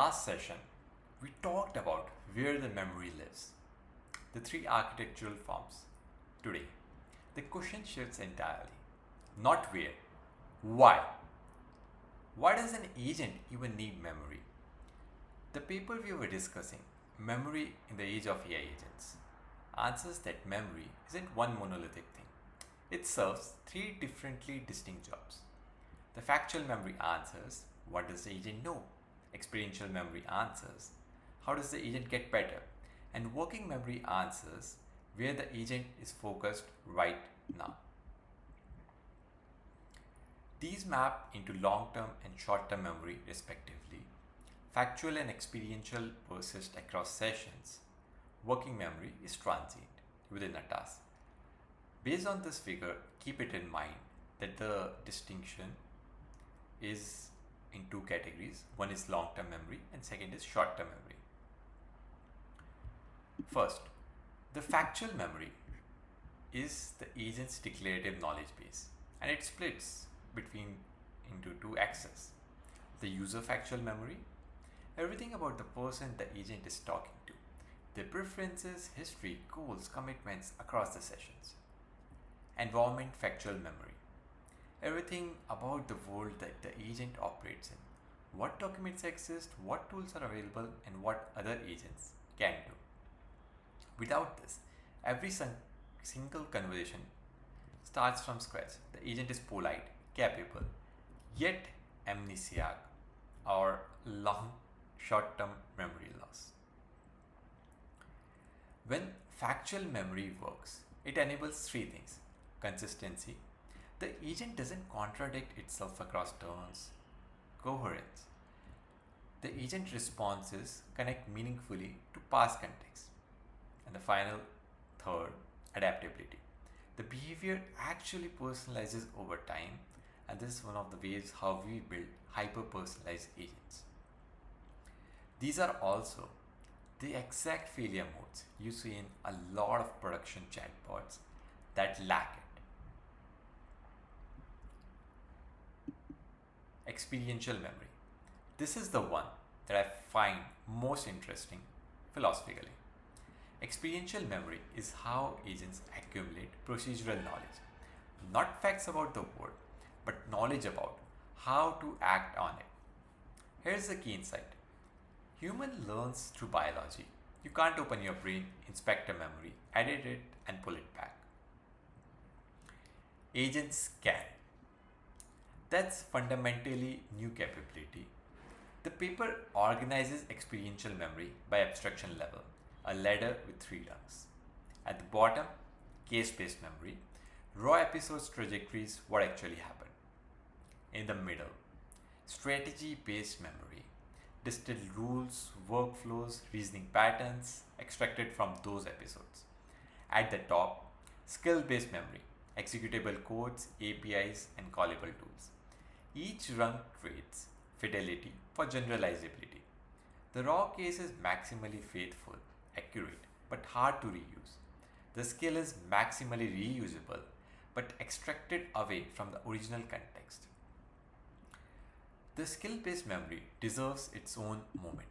last session, we talked about where the memory lives, the three architectural forms. Today, the question shifts entirely. Not where, why? Why does an agent even need memory? The paper we were discussing, Memory in the Age of AI Agents, answers that memory isn't one monolithic thing. It serves three differently distinct jobs. The factual memory answers, what does the agent know? Experiential memory answers, how does the agent get better? And working memory answers, where the agent is focused right now. These map into long-term and short-term memory respectively. Factual and experiential persist across sessions. Working memory is transient within a task. Based on this figure, keep it in mind that the distinction is in two categories. One is long-term memory and second is short-term memory. First, the factual memory is the agent's declarative knowledge base, and it splits between into two axes. The user factual memory, everything about the person the agent is talking to, their preferences, history, goals, commitments across the sessions. Environment factual memory, everything about the world that the agent operates in, what documents exist, what tools are available, and what other agents can do. Without this, every single conversation starts from scratch. The agent is polite, capable, yet amnesiac or long short-term memory loss. When factual memory works, it enables three things. Consistency. The agent doesn't contradict itself across turns. Coherence. The agent responses connect meaningfully to past context. And the final, third, adaptability. The behavior actually personalizes over time, and this is one of the ways how we build hyper-personalized agents. These are also the exact failure modes you see in a lot of production chatbots that lack it. Experiential memory. This is the one that I find most interesting philosophically. Experiential memory is how agents accumulate procedural knowledge, not facts about the world, but knowledge about how to act on it. Here's the key insight. Human learns through biology. You can't open your brain, inspect a memory, edit it, and pull it back. Agents can. That's fundamentally new capability. The paper organizes experiential memory by abstraction level, a ladder with three rungs. At the bottom, case-based memory, raw episodes trajectories, what actually happened. In the middle, strategy-based memory, distilled rules, workflows, reasoning patterns extracted from those episodes. At the top, skill-based memory, executable codes, APIs, and callable tools. Each rung trades fidelity for generalizability. The raw case is maximally faithful, accurate, but hard to reuse. The skill is maximally reusable, but extracted away from the original context. The skill-based memory deserves its own moment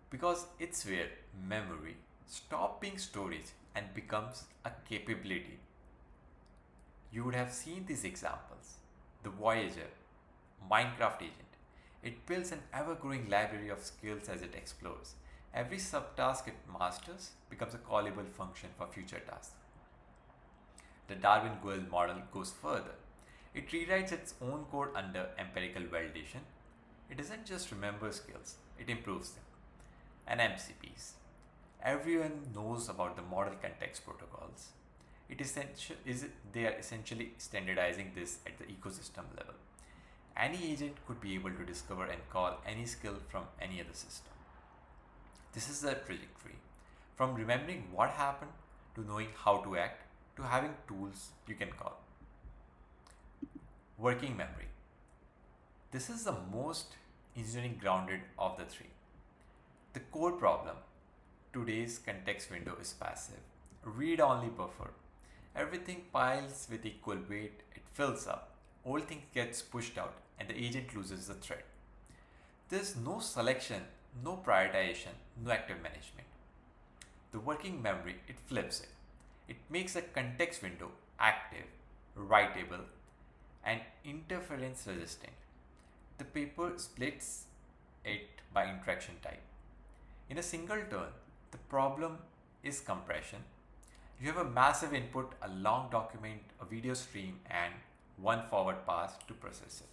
because it's where memory stops being storage and becomes a capability. You would have seen these examples. The Voyager, Minecraft agent. It builds an ever-growing library of skills as it explores. Every subtask it masters becomes a callable function for future tasks. The Darwin-Gould model goes further. It rewrites its own code under empirical validation. It doesn't just remember skills, it improves them. And MCPs. Everyone knows about the model context protocols. They are essentially standardizing this at the ecosystem level. Any agent could be able to discover and call any skill from any other system. This is the trajectory. From remembering what happened to knowing how to act to having tools you can call. Working memory. This is the most engineering grounded of the three. The core problem, today's context window is passive, read-only buffer. Everything piles with equal weight, it fills up, old thing gets pushed out and the agent loses the thread. There's no selection, no prioritization, no active management. The working memory, it flips it. It makes a context window active, writable, and interference resistant. The paper splits it by interaction type. In a single turn, the problem is compression. You have a massive input, a long document, a video stream, and one forward pass to process it.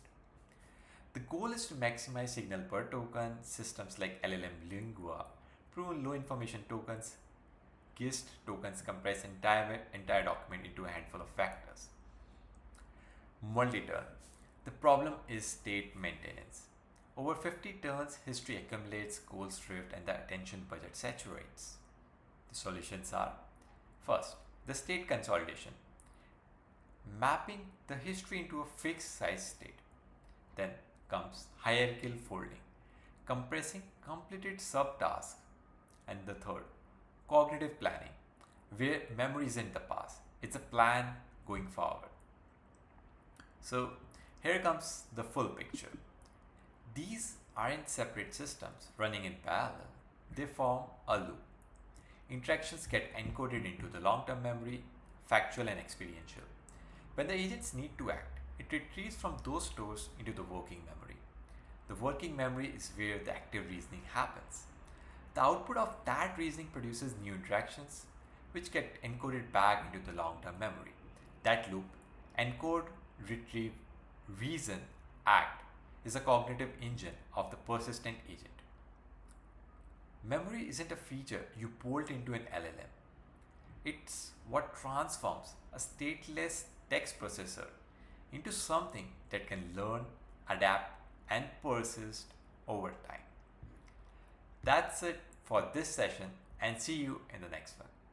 The goal is to maximize signal per token. Systems like LLM Lingua prove low information tokens. GIST tokens compress entire document into a handful of factors. Multi-turn. The problem is state maintenance. Over 50 turns, history accumulates, goals drift, and the attention budget saturates. The solutions are: first, the state consolidation, mapping the history into a fixed size state. Then comes hierarchical folding, compressing completed subtasks. And the third, cognitive planning, where memory isn't the past, it's a plan going forward. So here comes the full picture. These aren't separate systems running in parallel, they form a loop. Interactions get encoded into the long term memory, factual and experiential. When the agents need to act, it retrieves from those stores into the working memory. The working memory is where the active reasoning happens. The output of that reasoning produces new interactions, which get encoded back into the long term memory. That loop, encode, retrieve, reason, act, is a cognitive engine of the persistent agent. Memory isn't a feature you bolt into an LLM. It's what transforms a stateless text processor into something that can learn, adapt, and persist over time. That's it for this session, and see you in the next one.